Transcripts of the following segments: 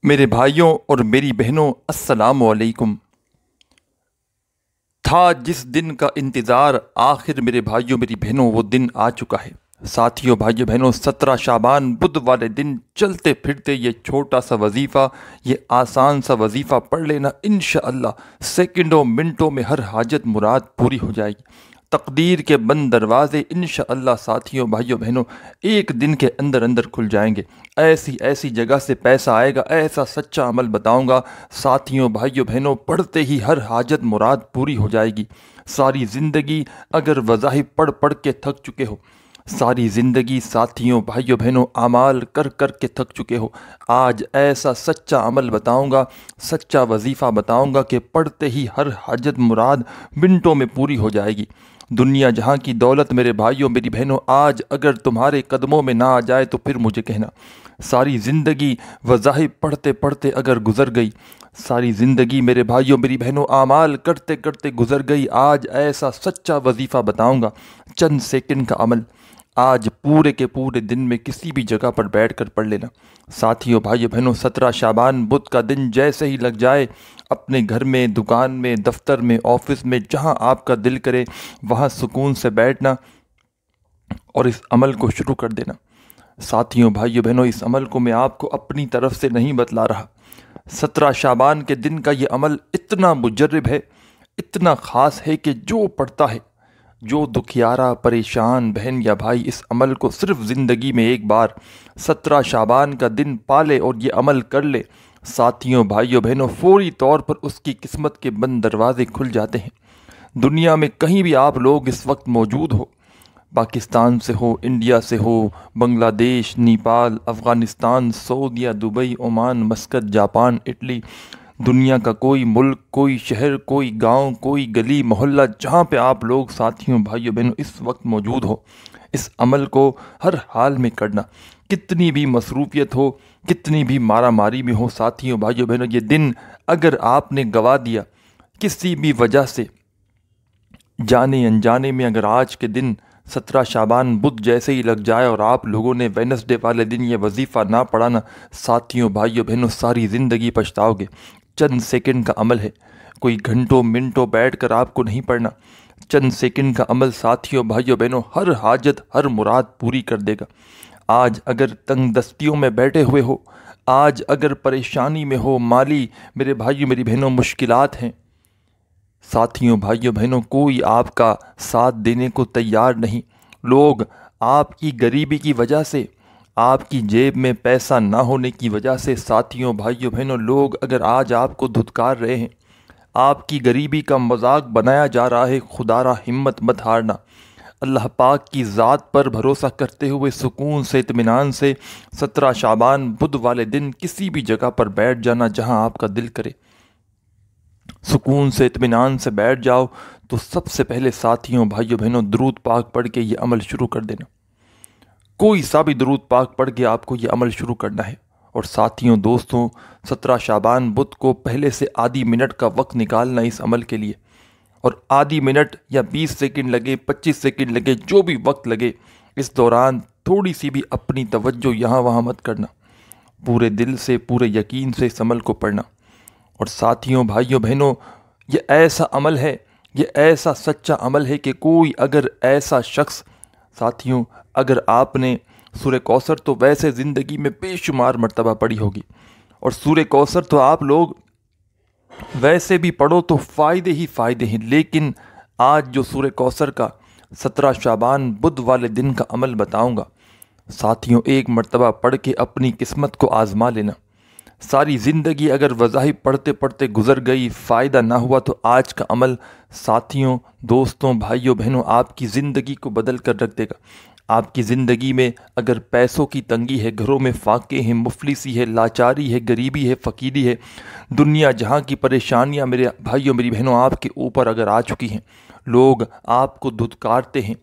میرے بھائیوں اور میری بہنوں، السلام علیکم۔ تھا جس دن کا انتظار، آخر میرے بھائیوں میری بہنوں وہ دن آ چکا ہے۔ ساتھیوں، بھائیوں بہنوں، 17 شعبان بدھ والے دن چلتے پھرتے یہ چھوٹا سا وظیفہ، یہ آسان سا وظیفہ پڑھ لینا، انشاءاللہ سیکنڈوں منٹوں میں ہر حاجت مراد پوری ہو جائے گی۔ تقدیر کے بند دروازے انشاءاللہ ساتھیوں، بھائیوں بہنوں، ایک دن کے اندر اندر کھل جائیں گے۔ ایسی ایسی جگہ سے پیسہ آئے گا، ایسا سچا عمل بتاؤں گا ساتھیوں، بھائیوں بہنوں، پڑھتے ہی ہر حاجت مراد پوری ہو جائے گی۔ ساری زندگی اگر وظائف پڑھ پڑھ کے تھک چکے ہو، ساری زندگی ساتھیوں، بھائیوں بہنوں، اعمال کر کر کے تھک چکے ہو، آج ایسا سچا عمل بتاؤں گا، سچا وظیفہ بتاؤں گا کہ پڑھتے ہی ہر حاجت مراد منٹوں میں پوری ہو جائے گی۔ دنیا جہاں کی دولت میرے بھائیوں میری بہنوں آج اگر تمہارے قدموں میں نہ آ جائے تو پھر مجھے کہنا۔ ساری زندگی وظائف پڑھتے پڑھتے اگر گزر گئی، ساری زندگی میرے بھائیوں میری بہنوں اعمال کرتے کرتے گزر گئی، آج ایسا سچا وظیفہ بتاؤں گا، چند سیکنڈ کا عمل، آج پورے کے پورے دن میں کسی بھی جگہ پر بیٹھ کر پڑھ لینا۔ ساتھیوں، بھائیوں بہنوں، 17 شعبان بدھ کا دن جیسے ہی لگ جائے، اپنے گھر میں، دکان میں، دفتر میں، آفس میں، جہاں آپ کا دل کرے وہاں سکون سے بیٹھنا اور اس عمل کو شروع کر دینا۔ ساتھیوں، بھائیوں بہنوں، اس عمل کو میں آپ کو اپنی طرف سے نہیں بتلا رہا۔ 17 شعبان کے دن کا یہ عمل اتنا مجرب ہے، اتنا خاص ہے کہ جو پڑھتا ہے، جو دکھیارا پریشان بہن یا بھائی اس عمل کو صرف زندگی میں ایک بار 17 شعبان کا دن پالے اور یہ عمل کر لے، ساتھیوں، بھائیوں بہنوں، فوری طور پر اس کی قسمت کے بند دروازے کھل جاتے ہیں۔ دنیا میں کہیں بھی آپ لوگ اس وقت موجود ہو، پاکستان سے ہو، انڈیا سے ہو، بنگلہ دیش، نیپال، افغانستان، سعودیہ، Dubai, Oman, Muscat, Japan, Italy, دنیا کا کوئی ملک، کوئی شہر، کوئی گاؤں، کوئی گلی محلہ، جہاں پہ آپ لوگ ساتھیوں، بھائیوں بہنوں اس وقت موجود ہو، اس عمل کو ہر حال میں کرنا۔ کتنی بھی مصروفیت ہو، کتنی بھی مارا ماری میں ہو، ساتھیوں، بھائیوں بہنوں، یہ دن اگر آپ نے گوا دیا کسی بھی وجہ سے، جانے انجانے میں، اگر آج کے دن 17 شعبان بدھ جیسے ہی لگ جائے اور آپ لوگوں نے وینسڈے والے دن یہ وظیفہ نہ پڑھانا، ساتھیوں، بھائیوں بہنوں، ساری زندگی پچھتاؤ گے۔ چند سیکنڈ کا عمل ہے، کوئی گھنٹوں منٹوں بیٹھ کر آپ کو نہیں پڑھنا، چند سیکنڈ کا عمل ساتھیوں، بھائیوں بہنوں، ہر حاجت، ہر مراد پوری کر دے گا۔ آج اگر تنگ دستیوں میں بیٹھے ہوئے ہو، آج اگر پریشانی میں ہو، مالی میرے بھائیوں میری بہنوں مشکلات ہیں، ساتھیوں، بھائیوں بہنوں، کوئی آپ کا ساتھ دینے کو تیار نہیں۔ لوگ آپ کی غریبی کی وجہ سے، آپ کی جیب میں پیسہ نہ ہونے کی وجہ سے، ساتھیوں، بھائیوں بہنوں، لوگ اگر آج آپ کو دھتکار رہے ہیں، آپ کی غریبی کا مذاق بنایا جا رہا ہے، خدا را ہمت مت ہارنا۔ اللہ پاک کی ذات پر بھروسہ کرتے ہوئے سکون سے، اطمینان سے 17 شعبان بدھ والے دن کسی بھی جگہ پر بیٹھ جانا جہاں آپ کا دل کرے، سکون سے، اطمینان سے بیٹھ جاؤ۔ تو سب سے پہلے ساتھیوں، بھائیوں بہنوں، درود پاک پڑھ کے یہ عمل شروع کر دینا۔ کوئی سا بھی درود پاک پڑھ کے آپ کو یہ عمل شروع کرنا ہے۔ اور ساتھیوں، دوستوں، 17 شعبان بدھ کو پہلے سے آدھی منٹ کا وقت نکالنا اس عمل کے لیے، اور آدھی منٹ یا 20 سیکنڈ لگے، 25 سیکنڈ لگے، جو بھی وقت لگے، اس دوران تھوڑی سی بھی اپنی توجہ یہاں وہاں مت کرنا، پورے دل سے، پورے یقین سے اس عمل کو پڑھنا۔ اور ساتھیوں، بھائیوں بہنوں، یہ ایسا عمل ہے، یہ ایسا سچا عمل ہے کہ کوئی اگر ایسا شخص، ساتھیوں، اگر آپ نے سورہ کوثر تو ویسے زندگی میں بے شمار مرتبہ پڑھی ہوگی، اور سورہ کوثر تو آپ لوگ ویسے بھی پڑھو تو فائدے ہی فائدے ہیں، لیکن آج جو سورہ کوثر کا 17 شعبان بدھ والے دن کا عمل بتاؤں گا، ساتھیوں، ایک مرتبہ پڑھ کے اپنی قسمت کو آزما لینا۔ ساری زندگی اگر وظائف پڑھتے پڑھتے گزر گئی، فائدہ نہ ہوا، تو آج کا عمل ساتھیوں، دوستوں، بھائیوں بہنوں، آپ کی زندگی کو بدل کر رکھ دے گا۔ آپ کی زندگی میں اگر پیسوں کی تنگی ہے، گھروں میں فاقے ہیں، مفلسی ہے، لاچاری ہے، غریبی ہے، فقیری ہے، دنیا جہاں کی پریشانیاں میرے بھائیوں میری بہنوں آپ کے اوپر اگر آ چکی ہیں، لوگ آپ کو دھتکارتے ہیں،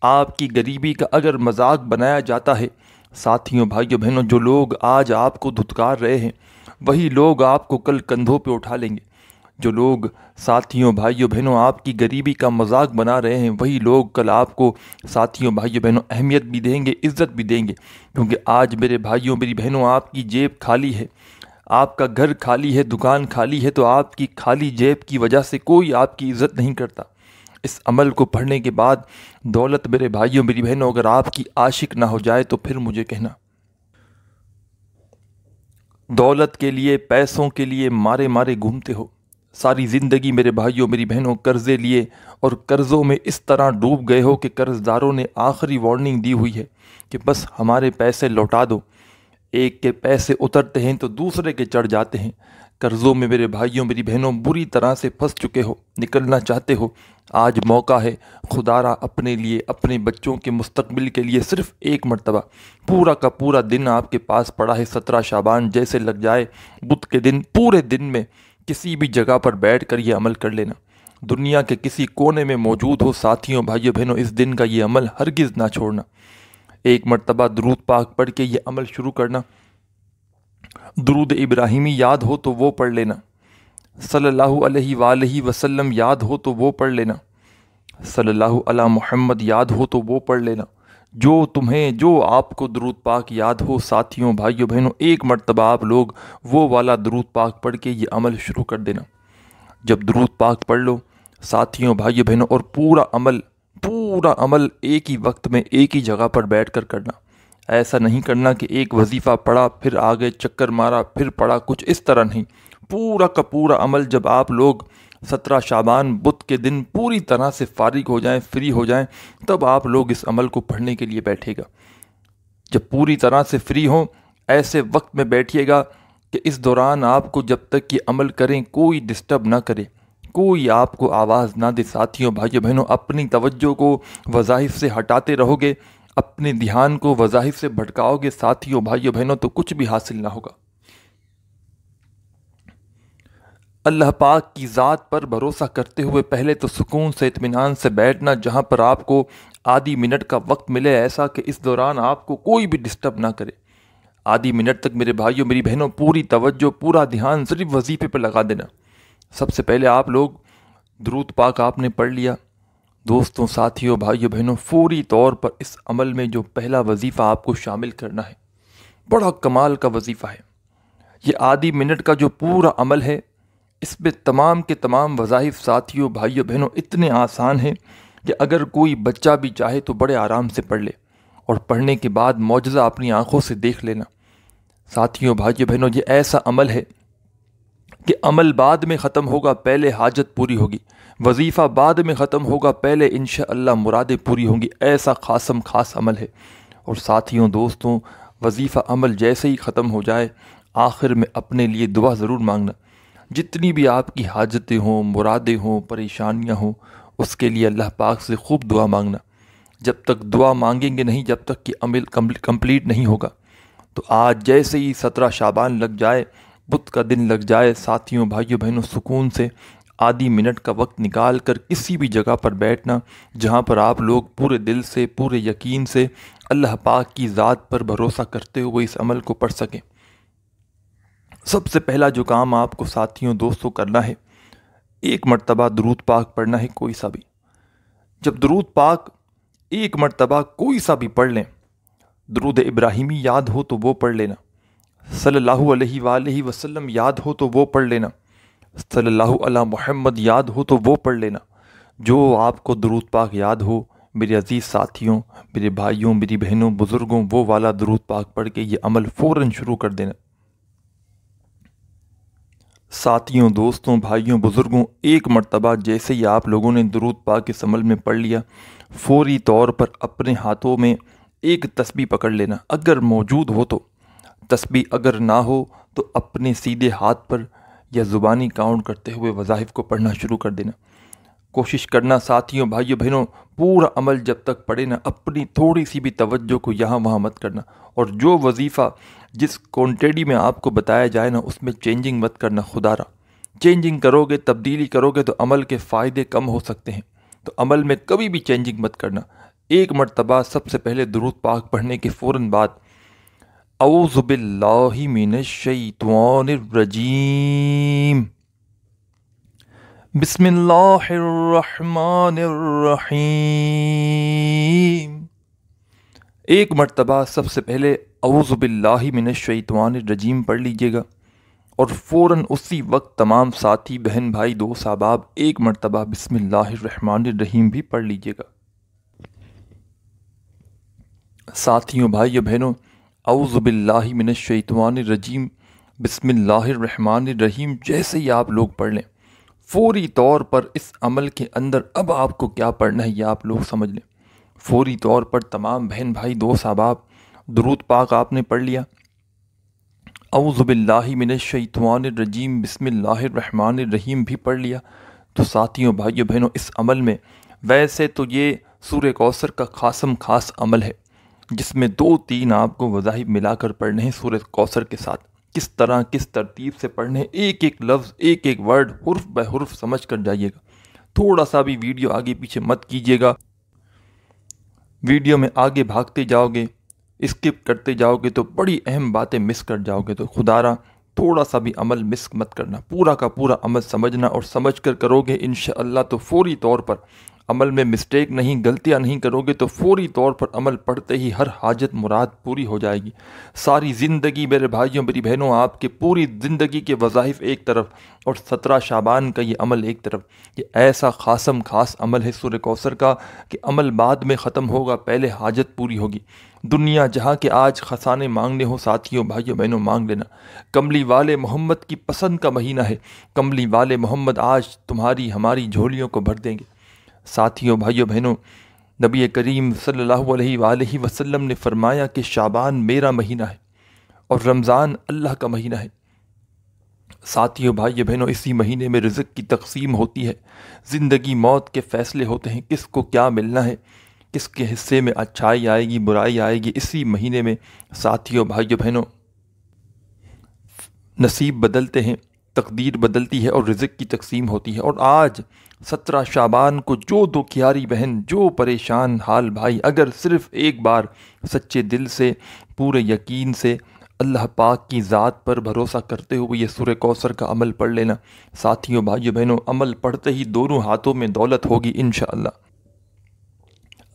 آپ کی غریبی کا اگر مذاق بنایا جاتا ہے، ساتھیوں، بھائیوں بہنوں، جو لوگ آج آپ کو دھتکار رہے ہیں وہی لوگ آپ کو کل کندھوں پہ اٹھا لیں گے۔ جو لوگ، ساتھیوں، بھائیوں بہنوں، آپ کی غریبی کا مذاق بنا رہے ہیں وہی لوگ کل آپ کو، ساتھیوں، بھائیوں بہنوں، اہمیت بھی دیں گے، عزت بھی دیں گے، کیونکہ آج میرے بھائیوں میری بہنوں آپ کی جیب خالی ہے، آپ کا گھر خالی ہے، دکان خالی ہے، تو آپ کی خالی جیب کی وجہ سے کوئی آپ کی عزت نہیں کرتا۔ اس عمل کو پڑھنے کے بعد دولت میرے بھائیوں میری بہنوں اگر آپ کی عاشق نہ ہو جائے تو پھر مجھے کہنا۔ دولت کے لیے، پیسوں کے لیے مارے مارے گھومتے ہو ساری زندگی میرے بھائیوں میری بہنوں، قرضے لیے اور قرضوں میں اس طرح ڈوب گئے ہو کہ قرض داروں نے آخری وارننگ دی ہوئی ہے کہ بس ہمارے پیسے لوٹا دو۔ ایک کے پیسے اترتے ہیں تو دوسرے کے چڑھ جاتے ہیں۔ قرضوں میں میرے بھائیوں میری بہنوں بری طرح سے پھنس چکے ہو، نکلنا چاہتے ہو، آج موقع ہے۔ خدا را اپنے لیے، اپنے بچوں کے مستقبل کے لیے صرف ایک مرتبہ پورا کا پورا دن آپ کے پاس پڑا ہے۔ 17 شعبان جیسے لگ جائے بدھ کے دن، پورے دن میں کسی بھی جگہ پر بیٹھ کر یہ عمل کر لینا۔ دنیا کے کسی کونے میں موجود ہو ساتھیوں بھائیوں بہنوں، اس دن کا یہ عمل ہرگز نہ چھوڑنا۔ ایک مرتبہ درود پاک پڑھ کے یہ عمل شروع کرنا۔ درود ابراہیمی یاد ہو تو وہ پڑھ لینا، صلی اللہ علیہ وآلہ وسلم یاد ہو تو وہ پڑھ لینا، صلی اللہ علی محمد یاد ہو تو وہ پڑھ لینا۔ جو آپ کو درود پاک یاد ہو ساتھیوں بھائیوں بہنوں، ایک مرتبہ آپ لوگ وہ والا درود پاک پڑھ کے یہ عمل شروع کر دینا۔ جب درود پاک پڑھ لو ساتھیوں بھائیوں بہنوں، اور پورا عمل ایک ہی وقت میں ایک ہی جگہ پر بیٹھ کر کرنا۔ ایسا نہیں کرنا کہ ایک وظیفہ پڑھا پھر آگے چکر مارا پھر پڑھا، کچھ اس طرح نہیں۔ پورا کا پورا عمل جب آپ لوگ 17 شعبان بدھ کے دن پوری طرح سے فارغ ہو جائیں، فری ہو جائیں، تب آپ لوگ اس عمل کو پڑھنے کے لیے بیٹھے گا۔ جب پوری طرح سے فری ہوں ایسے وقت میں بیٹھیے گا کہ اس دوران آپ کو جب تک یہ عمل کریں کوئی ڈسٹرب نہ کرے، کوئی آپ کو آواز نہ دے۔ ساتھیوں بھائیوں بہنوں، اپنی توجہ کو وظائف سے ہٹاتے رہو گے، اپنے دھیان کو وظائف سے بھٹکاؤ گے ساتھیوں بھائیوں بہنوں، تو کچھ بھی حاصل نہ ہوگا۔ اللہ پاک کی ذات پر بھروسہ کرتے ہوئے پہلے تو سکون سے اطمینان سے بیٹھنا، جہاں پر آپ کو آدھی منٹ کا وقت ملے، ایسا کہ اس دوران آپ کو کوئی بھی ڈسٹرب نہ کرے۔ آدھی منٹ تک میرے بھائیوں میری بہنوں پوری توجہ، پورا دھیان صرف وظیفے پہ لگا دینا۔ سب سے پہلے آپ لوگ درود پاک آپ نے پڑھ لیا۔ دوستوں ساتھیوں بھائیوں بہنوں، فوری طور پر اس عمل میں جو پہلا وظیفہ آپ کو شامل کرنا ہے، بڑا کمال کا وظیفہ ہے۔ یہ آدھی منٹ کا جو پورا عمل ہے، اس میں تمام کے تمام وظائف ساتھیوں بھائیوں بہنوں اتنے آسان ہیں کہ اگر کوئی بچہ بھی چاہے تو بڑے آرام سے پڑھ لے، اور پڑھنے کے بعد معجزہ اپنی آنکھوں سے دیکھ لینا۔ ساتھیوں بھائیوں بہنوں، یہ ایسا عمل ہے کہ عمل بعد میں ختم ہوگا، پہلے حاجت پوری ہوگی۔ وظیفہ بعد میں ختم ہوگا، پہلے انشاءاللہ مرادیں پوری ہوں گی۔ ایسا خاص عمل ہے۔ اور ساتھیوں دوستوں، وظیفہ عمل جیسے ہی ختم ہو جائے، آخر میں اپنے لیے دعا ضرور مانگنا۔ جتنی بھی آپ کی حاجتیں ہوں، مرادیں ہوں، پریشانیاں ہوں، اس کے لیے اللہ پاک سے خوب دعا مانگنا۔ جب تک دعا مانگیں گے نہیں، جب تک کہ عمل کمپلیٹ نہیں ہوگا۔ تو آج جیسے ہی 17 شعبان لگ جائے، بدھ کا دن لگ جائے، ساتھیوں بھائیوں بہنوں سکون سے آدھی منٹ کا وقت نکال کر کسی بھی جگہ پر بیٹھنا، جہاں پر آپ لوگ پورے دل سے، پورے یقین سے اللہ پاک کی ذات پر بھروسہ کرتے ہوئے اس عمل کو پڑھ سکیں۔ سب سے پہلا جو کام آپ کو ساتھیوں دوستوں کرنا ہے، ایک مرتبہ درود پاک پڑھنا ہے، کوئی سا بھی۔ جب درود پاک ایک مرتبہ کوئی سا بھی پڑھ لیں، درود ابراہیمی یاد ہو تو وہ پڑھ لینا، صلی اللہ علیہ وآلہ وسلم یاد ہو تو وہ پڑھ لینا، صلی اللہ علی محمد یاد ہو تو وہ پڑھ لینا۔ جو آپ کو درود پاک یاد ہو میرے عزیز ساتھیوں، میرے بھائیوں، میری بہنوں، بزرگوں، وہ والا درود پاک پڑھ کے یہ عمل فوراً شروع کر دینا۔ ساتھیوں دوستوں بھائیوں بزرگوں، ایک مرتبہ جیسے ہی آپ لوگوں نے درود پاک اس عمل میں پڑھ لیا، فوری طور پر اپنے ہاتھوں میں ایک تسبیح پکڑ لینا، اگر موجود ہو تو۔ تسبیح اگر نہ ہو تو اپنے سیدھے ہاتھ پر یا زبانی کاؤنٹ کرتے ہوئے وظائف کو پڑھنا شروع کر دینا۔ کوشش کرنا ساتھیوں بھائیوں بہنوں، پورا عمل جب تک پڑھے نا، اپنی تھوڑی سی بھی توجہ کو یہاں وہاں مت کرنا، اور جو وظیفہ جس کوانٹیٹی میں آپ کو بتایا جائے نا، اس میں چینجنگ مت کرنا۔ خدا را چینجنگ کرو گے، تبدیلی کرو گے تو عمل کے فائدے کم ہو سکتے ہیں، تو عمل میں کبھی بھی چینجنگ مت کرنا۔ ایک مرتبہ سب سے پہلے درود پاک پڑھنے کے فوراً بعد اعوذ باللہ من الشیطان الرجیم، بسم اللہ الرحمن الرحیم، ایک مرتبہ سب سے پہلے اعوذ باللہ من الشیطان الرجیم پڑھ لیجئے گا۔ اور فوراً اسی وقت تمام ساتھی بہن بھائی دوست احباب ایک مرتبہ بسم اللہ الرحمن الرحیم بھی پڑھ لیجئے گا۔ ساتھیوں بھائیو بہنوں، اعوذ باللہ من الشیطان الرجیم بسم اللہ الرحمن الرحیم جیسے ہی آپ لوگ پڑھ لیں، فوری طور پر اس عمل کے اندر اب آپ کو کیا پڑھنا ہے یہ آپ لوگ سمجھ لیں۔ فوری طور پر تمام بہن بھائی دوست احباب درود پاک آپ نے پڑھ لیا، اعوذ باللہ من الشیطان الرجیم بسم اللہ الرحمن الرحیم بھی پڑھ لیا، تو ساتھیوں بھائیو بہنوں اس عمل میں ویسے تو یہ سورہ کوثر کا خاص عمل ہے جس میں 2-3 آپ کو وظائف ملا کر پڑھنے ہیں سورہ کوثر کے ساتھ، کس طرح کس ترتیب سے پڑھنے ہیں، ایک ایک لفظ ایک ایک ورڈ حرف بہ حرف سمجھ کر جائیے گا۔ تھوڑا سا بھی ویڈیو آگے پیچھے مت کیجیے گا، ویڈیو میں آگے بھاگتے جاؤ گے اسکپ کرتے جاؤ گے تو بڑی اہم باتیں مس کر جاؤ گے، تو خدا را تھوڑا سا بھی عمل مس مت کرنا، پورا کا پورا عمل سمجھنا، اور سمجھ کر کرو گے انشاءاللہ تو فوری طور پر عمل میں مسٹیک نہیں، غلطیاں نہیں کرو گے تو فوری طور پر عمل پڑھتے ہی ہر حاجت مراد پوری ہو جائے گی۔ ساری زندگی میرے بھائیوں میری بہنوں آپ کے پوری زندگی کے وظائف ایک طرف اور 17 شعبان کا یہ عمل ایک طرف، یہ ایسا خاص عمل ہے سورہ کوثر کا کہ عمل بعد میں ختم ہوگا، پہلے حاجت پوری ہوگی۔ دنیا جہاں کے آج خزانے مانگنے ہو ساتھیوں بھائیوں بہنوں مانگ لینا، کملی والے محمد کی پسند کا مہینہ ہے، کملی والے محمد آج تمہاری ہماری جھولیوں کو بھر دیں گے۔ ساتھیوں بھائیوں بہنوں نبی کریم صلی اللہ علیہ وآلہ وسلم نے فرمایا کہ شعبان میرا مہینہ ہے اور رمضان اللہ کا مہینہ ہے۔ ساتھیوں بھائیوں بہنوں اسی مہینے میں رزق کی تقسیم ہوتی ہے، زندگی موت کے فیصلے ہوتے ہیں، کس کو کیا ملنا ہے، کس کے حصے میں اچھائی آئے گی برائی آئے گی، اسی مہینے میں ساتھیوں بھائیوں بہنوں نصیب بدلتے ہیں، تقدیر بدلتی ہے اور رزق کی تقسیم ہوتی ہے۔ اور آج 17 شعبان کو جو دکھیاری بہن، جو پریشان حال بھائی، اگر صرف ایک بار سچے دل سے پورے یقین سے اللہ پاک کی ذات پر بھروسہ کرتے ہوئے یہ سورہ کوثر کا عمل پڑھ لینا، ساتھیوں بھائیوں بہنوں عمل پڑھتے ہی دونوں ہاتھوں میں دولت ہوگی انشاءاللہ۔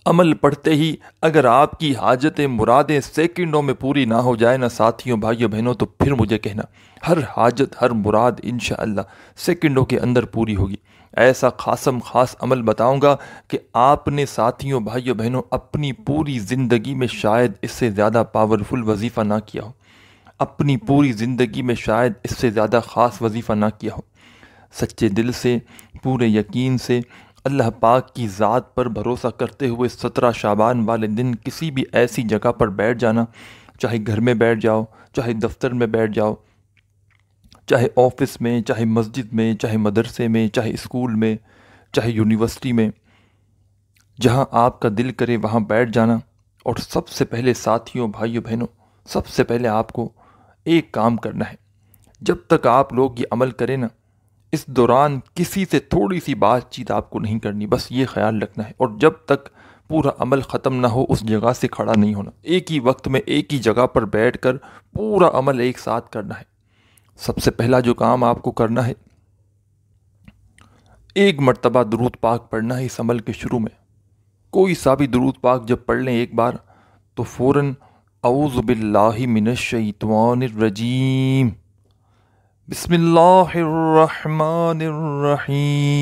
عمل پڑھتے ہی اگر آپ کی حاجتیں مرادیں سیکنڈوں میں پوری نہ ہو جائے نا ساتھیوں بھائیوں بہنوں، تو پھر مجھے کہنا ہر حاجت ہر مراد انشاءاللہ سیکنڈوں کے اندر پوری ہوگی۔ ایسا خاص عمل بتاؤں گا کہ آپ نے ساتھیوں بھائیوں بہنوں اپنی پوری زندگی میں شاید اس سے زیادہ پاورفل وظیفہ نہ کیا ہو، اپنی پوری زندگی میں شاید اس سے زیادہ خاص وظیفہ نہ کیا ہو۔ سچے دل سے پورے یقین سے اللہ پاک کی ذات پر بھروسہ کرتے ہوئے 17 شعبان والے دن کسی بھی ایسی جگہ پر بیٹھ جانا، چاہے گھر میں بیٹھ جاؤ، چاہے دفتر میں بیٹھ جاؤ، چاہے آفس میں، چاہے مسجد میں، چاہے مدرسے میں، چاہے اسکول میں، چاہے یونیورسٹی میں، جہاں آپ کا دل کرے وہاں بیٹھ جانا۔ اور سب سے پہلے ساتھیوں بھائیوں بہنوں سب سے پہلے آپ کو ایک کام کرنا ہے، جب تک آپ لوگ یہ عمل کریں نا اس دوران کسی سے تھوڑی سی بات چیت آپ کو نہیں کرنی، بس یہ خیال رکھنا ہے، اور جب تک پورا عمل ختم نہ ہو اس جگہ سے کھڑا نہیں ہونا، ایک ہی وقت میں ایک ہی جگہ پر بیٹھ کر پورا عمل ایک ساتھ کرنا ہے۔ سب سے پہلا جو کام آپ کو کرنا ہے، ایک مرتبہ درود پاک پڑھنا ہے اس عمل کے شروع میں۔ کوئی سا بھی درود پاک جب پڑھ لیں ایک بار تو فوراً اعوذ باللہ من الشیطان الرجیم بسم اللہ الرحمن الرحیم،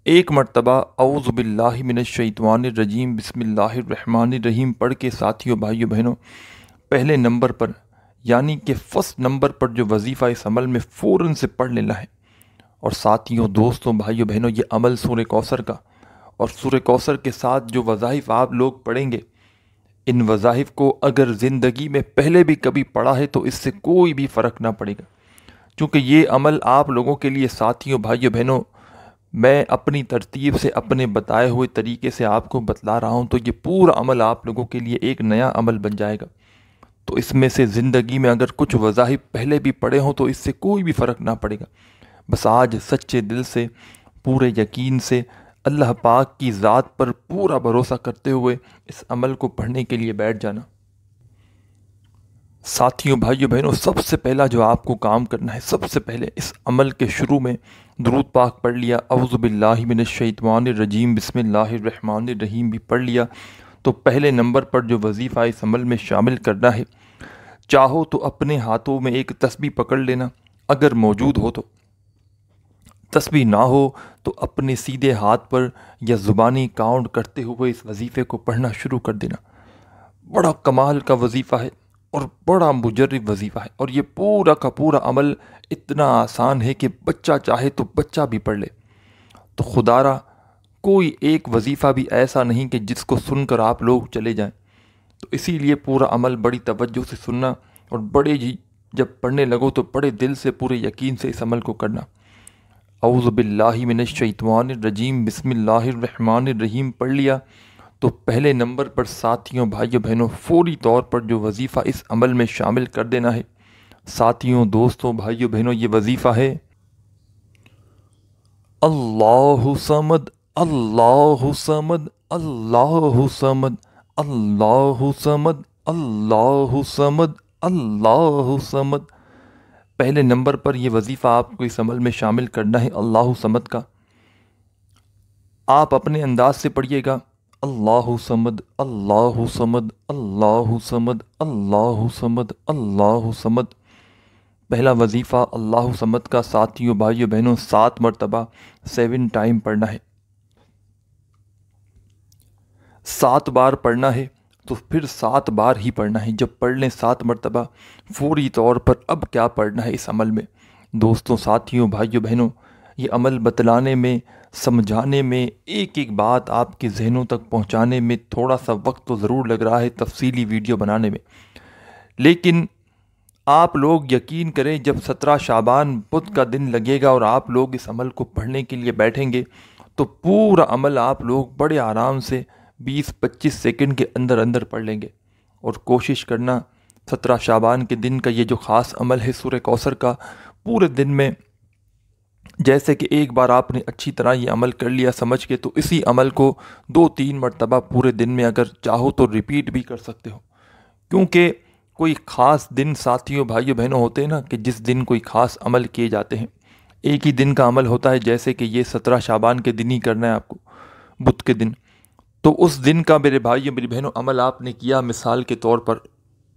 ایک مرتبہ اعوذ باللہ من الشیطان الرجیم بسم اللہ الرحمن الرحیم پڑھ کے ساتھیوں بھائیوں بہنوں پہلے نمبر پر یعنی کہ فرسٹ نمبر پر جو وظیفہ اس عمل میں فوراً سے پڑھ لینا ہے۔ اور ساتھیوں دوستوں بھائیوں بہنوں یہ عمل سورہ کوثر کا، اور سورہ کوثر کے ساتھ جو وظائف آپ لوگ پڑھیں گے، ان وظائف کو اگر زندگی میں پہلے بھی کبھی پڑھا ہے تو اس سے کوئی بھی فرق نہ پڑے گا، چونکہ یہ عمل آپ لوگوں کے لیے ساتھیوں بھائیوں بہنوں میں اپنی ترتیب سے اپنے بتائے ہوئے طریقے سے آپ کو بتلا رہا ہوں، تو یہ پورا عمل آپ لوگوں کے لیے ایک نیا عمل بن جائے گا۔ تو اس میں سے زندگی میں اگر کچھ وظائف پہلے بھی پڑھے ہوں تو اس سے کوئی بھی فرق نہ پڑے گا، بس آج سچے دل سے پورے یقین سے اللہ پاک کی ذات پر پورا بھروسہ کرتے ہوئے اس عمل کو پڑھنے کے لیے بیٹھ جانا۔ ساتھیوں بھائیوں بہنوں سب سے پہلا جو آپ کو کام کرنا ہے، سب سے پہلے اس عمل کے شروع میں درود پاک پڑھ لیا، اعوذ باللہ من الشیطان الرجیم بسم اللہ الرحمن الرحیم بھی پڑھ لیا، تو پہلے نمبر پر جو وظیفہ اس عمل میں شامل کرنا ہے، چاہو تو اپنے ہاتھوں میں ایک تسبیح پکڑ لینا اگر موجود ہو تو، تسبیح نہ ہو تو اپنے سیدھے ہاتھ پر یا زبانی کاؤنٹ کرتے ہوئے اس وظیفے کو پڑھنا شروع کر دینا۔ بڑا کمال کا وظیفہ ہے اور بڑا مجرب وظیفہ ہے، اور یہ پورا کا پورا عمل اتنا آسان ہے کہ بچہ چاہے تو بچہ بھی پڑھ لے۔ تو خدارا کوئی ایک وظیفہ بھی ایسا نہیں کہ جس کو سن کر آپ لوگ چلے جائیں، تو اسی لیے پورا عمل بڑی توجہ سے سننا، اور بڑے جی جب پڑھنے لگو تو بڑے دل سے پورے یقین سے اس عمل کو کرنا۔ اعوذ باللہ من الشیطان الرجیم، بسم اللہ الرحمن الرحیم پڑھ لیا تو پہلے نمبر پر ساتھیوں بھائیوں بہنوں فوری طور پر جو وظیفہ اس عمل میں شامل کر دینا ہے، ساتھیوں دوستوں بھائیوں بہنوں، یہ وظیفہ ہے اللہ صمد اللہ صمد اللہ صمد اللہ صمد اللہ صمد اللہ صمد۔ پہلے نمبر پر یہ وظیفہ آپ کو اس عمل میں شامل کرنا ہے اللہ صمد کا۔ آپ اپنے انداز سے پڑھیے گا، اللہ صمد اللہ صمد اللہ صمد اللہ صمد اللہ صمد۔ پہلا وظیفہ اللہ صمد کا ساتھیوں بھائیوں بہنوں 7 مرتبہ 7 ٹائم پڑھنا ہے۔ 7 بار پڑھنا ہے تو پھر 7 بار ہی پڑھنا ہے۔ جب پڑھ لیں 7 مرتبہ فوری طور پر اب کیا پڑھنا ہے اس عمل میں؟ دوستوں ساتھیوں بھائیوں بہنوں، یہ عمل بتلانے میں، سمجھانے میں، ایک ایک بات آپ کے ذہنوں تک پہنچانے میں تھوڑا سا وقت تو ضرور لگ رہا ہے تفصیلی ویڈیو بنانے میں، لیکن آپ لوگ یقین کریں جب 17 شعبان بدھ کا دن لگے گا اور آپ لوگ اس عمل کو پڑھنے کے لیے بیٹھیں گے تو پورا عمل آپ لوگ بڑے آرام سے 20-25 سیکنڈ کے اندر اندر پڑھ لیں گے۔ اور کوشش کرنا 17 شعبان کے دن کا یہ جو خاص عمل ہے سورہ کوثر کا، پورے دن میں جیسے کہ ایک بار آپ نے اچھی طرح یہ عمل کر لیا سمجھ کے، تو اسی عمل کو 2-3 مرتبہ پورے دن میں اگر چاہو تو ریپیٹ بھی کر سکتے ہو، کیونکہ کوئی خاص دن ساتھیوں بھائیوں بہنوں ہوتے ہیں نا کہ جس دن کوئی خاص عمل کیے جاتے ہیں۔ ایک ہی دن کا عمل ہوتا ہے، جیسے کہ یہ 17 شعبان کے دن ہی کرنا ہے آپ کو، بدھ کے دن، تو اس دن کا میرے بھائیوں میری بہنوں عمل آپ نے کیا، مثال کے طور پر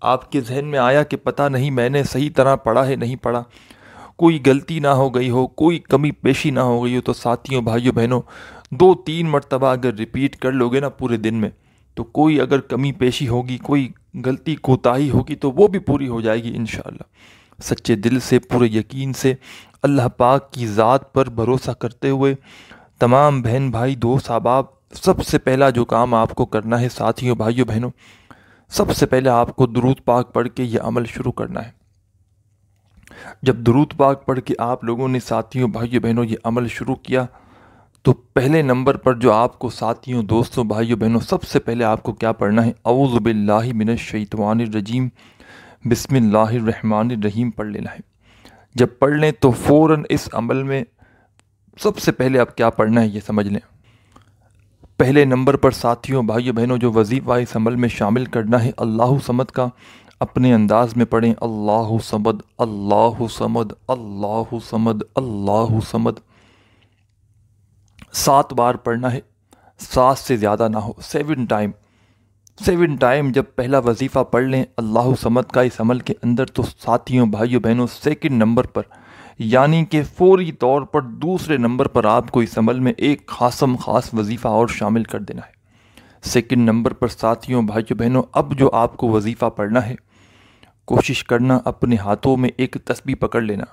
آپ کے ذہن میں آیا کہ پتہ نہیں میں نے صحیح طرح پڑھا ہے نہیں پڑھا، کوئی غلطی نہ ہو گئی ہو، کوئی کمی پیشی نہ ہو گئی ہو، تو ساتھیوں بھائیوں بہنوں 2-3 مرتبہ اگر ریپیٹ کر لو گے نا پورے دن میں، تو کوئی اگر کمی پیشی ہوگی، کوئی غلطی کوتاہی ہوگی تو وہ بھی پوری ہو جائے گی انشاءاللہ۔ سچے دل سے پورے یقین سے اللہ پاک کی ذات پر بھروسہ کرتے ہوئے تمام بہن بھائی دوست احباب، سب سے پہلا جو کام آپ کو کرنا ہے ساتھیوں بھائیوں بہنوں، سب سے پہلے آپ کو درود پاک پڑھ کے یہ عمل شروع کرنا ہے۔ جب درود پاک پڑھ کے آپ لوگوں نے ساتھیوں بھائیوں بہنوں یہ عمل شروع کیا تو پہلے نمبر پر جو آپ کو ساتھیوں دوستوں بھائیوں بہنوں سب سے پہلے آپ کو کیا پڑھنا ہے؟ اعوذ باللہ من الشیطان الرجیم، بسم اللہ الرحمن الرحیم پڑھ لینا ہے۔ جب پڑھ لیں تو فوراً اس عمل میں سب سے پہلے آپ کیا پڑھنا ہے یہ سمجھ لیں۔ پہلے نمبر پر ساتھیوں بھائیوں بہنوں جو وظیفہ اس عمل میں شامل کرنا ہے اللہ صمد کا، اپنے انداز میں پڑھیں، اللہ صمد اللہ صمد اللہ صمد اللہ صمد۔ 7 بار پڑھنا ہے، 7 سے زیادہ نہ ہو، 7 ٹائم جب پہلا وظیفہ پڑھ لیں اللہ صمد کا اس عمل کے اندر، تو ساتھیوں بھائیوں بہنوں سیکنڈ نمبر پر یعنی کہ فوری طور پر دوسرے نمبر پر آپ کو اس عمل میں ایک خاص وظیفہ اور شامل کر دینا ہے۔ سیکنڈ نمبر پر ساتھیوں بھائیوں بہنوں اب جو آپ کو وظیفہ پڑھنا ہے، کوشش کرنا اپنے ہاتھوں میں ایک تسبیح پکڑ لینا،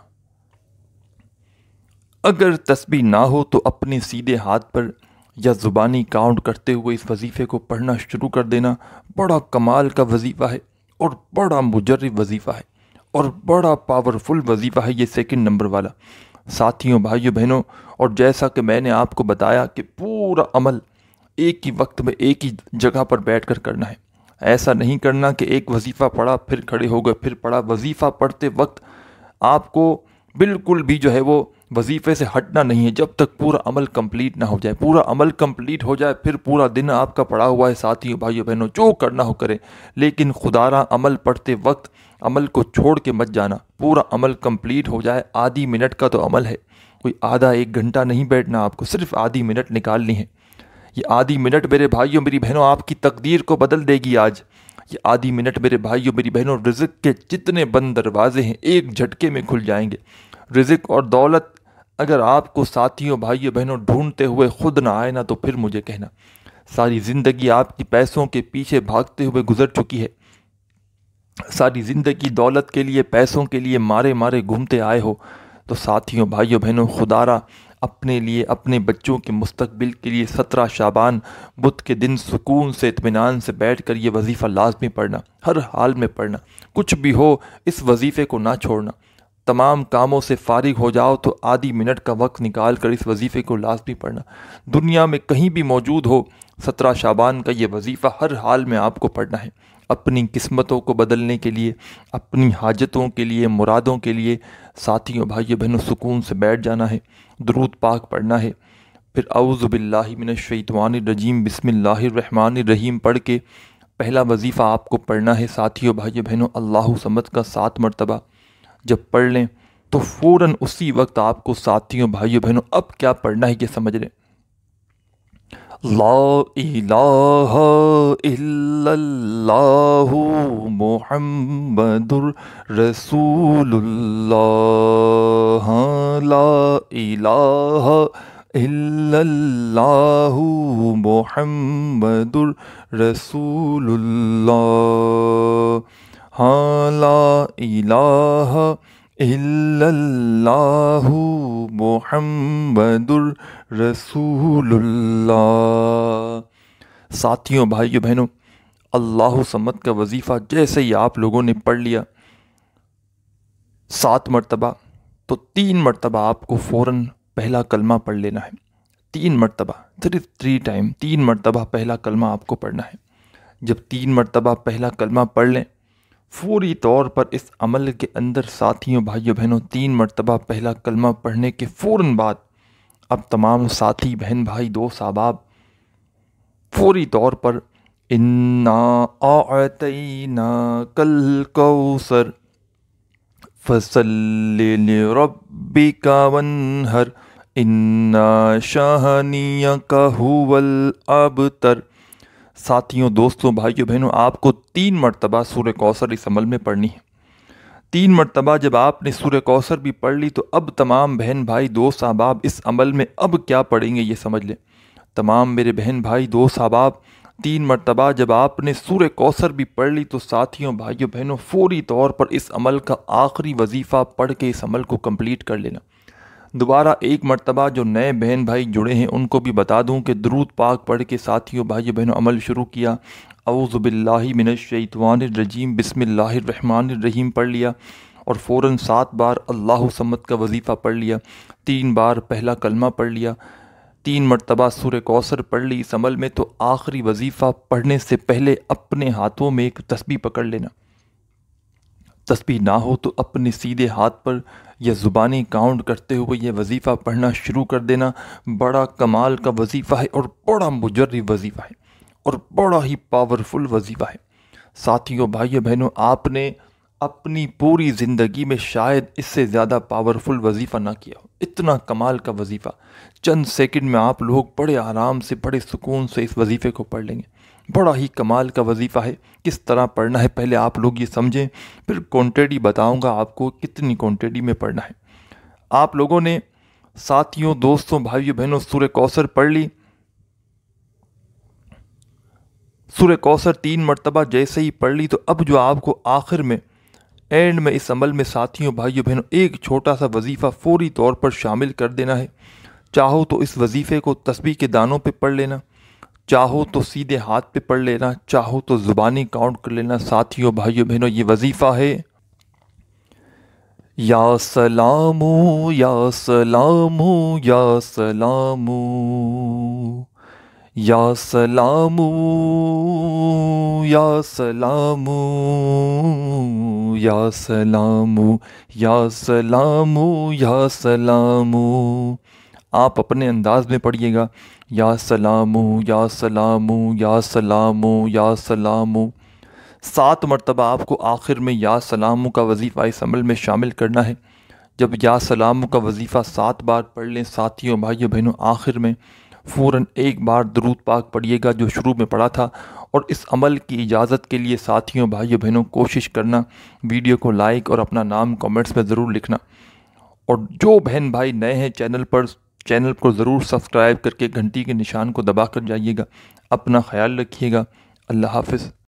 اگر تسبیح نہ ہو تو اپنے سیدھے ہاتھ پر یا زبانی کاؤنٹ کرتے ہوئے اس وظیفے کو پڑھنا شروع کر دینا۔ بڑا کمال کا وظیفہ ہے اور بڑا مجرب وظیفہ ہے اور بڑا پاورفل وظیفہ ہے یہ سیکنڈ نمبر والا ساتھیوں بھائیوں بہنوں۔ اور جیسا کہ میں نے آپ کو بتایا کہ پورا عمل ایک ہی وقت میں ایک ہی جگہ پر بیٹھ کر کرنا ہے، ایسا نہیں کرنا کہ ایک وظیفہ پڑھا پھر کھڑے ہو گئے پھر پڑھا۔ وظیفہ پڑھتے وقت آپ کو بالکل بھی جو ہے وہ وظیفے سے ہٹنا نہیں ہے جب تک پورا عمل کمپلیٹ نہ ہو جائے۔ پورا عمل کمپلیٹ ہو جائے پھر پورا دن آپ کا پڑھا ہوا ہے ساتھیوں بھائیوں بہنوں، جو کرنا ہو کریں، لیکن خدارا عمل پڑھتے وقت عمل کو چھوڑ کے مت جانا۔ پورا عمل کمپلیٹ ہو جائے، آدھی منٹ کا تو عمل ہے، کوئی آدھا 1 گھنٹہ نہیں بیٹھنا، آپ کو صرف آدھی منٹ نکالنی ہے۔ یہ آدھی منٹ میرے بھائیوں میری بہنوں آپ کی تقدیر کو بدل دے گی۔ آج یہ آدھی منٹ میرے بھائیوں میری بہنوں رزق کے جتنے بند دروازے ہیں ایک جھٹکے میں کھل جائیں گے۔ رزق اور دولت اگر آپ کو ساتھیوں بھائیوں بہنوں ڈھونڈتے ہوئے خود نہ آئے نا تو پھر مجھے کہنا۔ ساری زندگی آپ کی پیسوں کے پیچھے بھاگتے ہوئے گزر چکی ہے، ساری زندگی دولت کے لیے پیسوں کے لیے مارے مارے گھومتے آئے ہو، تو ساتھیوں بھائیوں بہنوں خدا را اپنے لیے اپنے بچوں کے مستقبل کے لیے 17 شعبان بدھ کے دن سکون سے اطمینان سے بیٹھ کر یہ وظیفہ لازمی پڑھنا، ہر حال میں پڑھنا، کچھ بھی ہو اس وظیفے کو نہ چھوڑنا۔ تمام کاموں سے فارغ ہو جاؤ تو آدھی منٹ کا وقت نکال کر اس وظیفے کو لازمی پڑھنا۔ دنیا میں کہیں بھی موجود ہو 17 شعبان کا یہ وظیفہ ہر حال میں آپ کو پڑھنا ہے، اپنی قسمتوں کو بدلنے کے لیے، اپنی حاجتوں کے لیے، مرادوں کے لیے۔ ساتھیوں بھائیوں بہنوں سکون سے بیٹھ جانا ہے، درود پاک پڑھنا ہے، پھر اعوذ باللہ من الشیطان الرجیم بسم اللہ الرحمن الرحیم پڑھ کے پہلا وظیفہ آپ کو پڑھنا ہے۔ ساتھیوں بھائیوں بہنوں اللہ صمد کا 7 مرتبہ جب پڑھ لیں تو فوراً اسی وقت آپ کو ساتھیوں بھائیوں بہنوں اب کیا پڑھنا ہے یہ سمجھ لیں۔ لا الہ الا اللہ محمد رسول اللہ، لا الہ الا اللہ محمد رسول اللہ، لا الہ الا اللہ محمد رسول اللہ۔ ساتھیوں بھائیوں بہنوں اللہ صمد کا وظیفہ جیسے ہی آپ لوگوں نے پڑھ لیا 7 مرتبہ، تو 3 مرتبہ آپ کو فوراً پہلا کلمہ پڑھ لینا ہے۔ 3 مرتبہ، صرف 3 ٹائم 3 مرتبہ پہلا کلمہ آپ کو پڑھنا ہے۔ جب 3 مرتبہ پہلا کلمہ پڑھ لیں فوری طور پر اس عمل کے اندر ساتھیوں بھائیوں بہنوں 3 مرتبہ پہلا کلمہ پڑھنے کے فوراً بعد اب تمام ساتھی بہن بھائی دوست احباب فوری طور پر انا اعطیناک الکوثر فصل لربک وانحر ان شانئک ھو الابتر۔ ساتھیوں دوستوں بھائیوں بہنوں آپ کو 3 مرتبہ سورہ کوثر اس عمل میں پڑھنی ہے۔ 3 مرتبہ جب آپ نے سورہ کوثر بھی پڑھ لی تو اب تمام بہن بھائی دوست احباب اس عمل میں اب کیا پڑھیں گے یہ سمجھ لیں۔ تمام میرے بہن بھائی دوست احباب 3 مرتبہ جب آپ نے سورہ کوثر بھی پڑھ لی تو ساتھیوں بھائیوں بہنوں فوری طور پر اس عمل کا آخری وظیفہ پڑھ کے اس عمل کو کمپلیٹ کر لینا۔ دوبارہ 1 مرتبہ جو نئے بہن بھائی جڑے ہیں ان کو بھی بتا دوں کہ درود پاک پڑھ کے ساتھیوں بھائیوں بہنوں عمل شروع کیا، اعوذ باللہ من الشیطان الرجیم بسم اللہ الرحمن الرحیم پڑھ لیا اور فوراً 7 بار اللہ صمد کا وظیفہ پڑھ لیا، 3 بار پہلا کلمہ پڑھ لیا، 3 مرتبہ سورہ کوثر پڑھ لی اس عمل میں، تو آخری وظیفہ پڑھنے سے پہلے اپنے ہاتھوں میں ایک تسبیح پکڑ لینا۔ تسبیح نہ ہو تو اپنے سیدھے ہاتھ پر یا زبانی کاؤنٹ کرتے ہوئے یہ وظیفہ پڑھنا شروع کر دینا۔ بڑا کمال کا وظیفہ ہے اور بڑا مجرب وظیفہ ہے اور بڑا ہی پاورفل وظیفہ ہے۔ ساتھیوں بھائیوں بہنوں آپ نے اپنی پوری زندگی میں شاید اس سے زیادہ پاورفل وظیفہ نہ کیا ہو، اتنا کمال کا وظیفہ۔ چند سیکنڈ میں آپ لوگ بڑے آرام سے بڑے سکون سے اس وظیفے کو پڑھ لیں گے۔ بڑا ہی کمال کا وظیفہ ہے۔ کس طرح پڑھنا ہے پہلے آپ لوگ یہ سمجھیں، پھر کوانٹیٹی بتاؤں گا آپ کو کتنی کوانٹیٹی میں پڑھنا ہے۔ آپ لوگوں نے ساتھیوں دوستوں بھائیوں بہنوں سورہ کوثر پڑھ لی۔ سورہ کوثر 3 مرتبہ جیسے ہی پڑھ لی تو اب جو آپ کو آخر میں اینڈ میں اس عمل میں ساتھیوں بھائیوں بہنوں ایک چھوٹا سا وظیفہ فوری طور پر شامل کر دینا ہے۔ چاہو تو اس وظیفے کو تسبیح کے دانوں پہ پڑھ لینا، چاہو تو سیدھے ہاتھ پہ پڑھ لینا، چاہو تو زبانی کاؤنٹ کر لینا۔ ساتھیوں بھائیوں بہنوں یہ وظیفہ ہے یا سلامو یا سلامو یا سلامو یا سلامو یا سلامو یا سلامو یا سلامو یا سلامو۔ آپ اپنے انداز میں پڑھیے گا، یا سلامو یا سلامو یا سلامو یا سلامو۔ 7 مرتبہ آپ کو آخر میں یا سلامو کا وظیفہ اس عمل میں شامل کرنا ہے۔ جب یا سلامو کا وظیفہ 7 بار پڑھ لیں ساتھیوں بھائیوں بہنوں آخر میں فوراً 1 بار درود پاک پڑھیے گا جو شروع میں پڑھا تھا، اور اس عمل کی اجازت کے لیے ساتھیوں بھائیوں بہنوں کوشش کرنا، ویڈیو کو لائک اور اپنا نام کمنٹس میں ضرور لکھنا، اور جو بہن بھائی نئے ہیں چینل کو ضرور سبسکرائب کر کے گھنٹی کے نشان کو دبا کر جائیے گا۔ اپنا خیال رکھیے گا۔ اللہ حافظ۔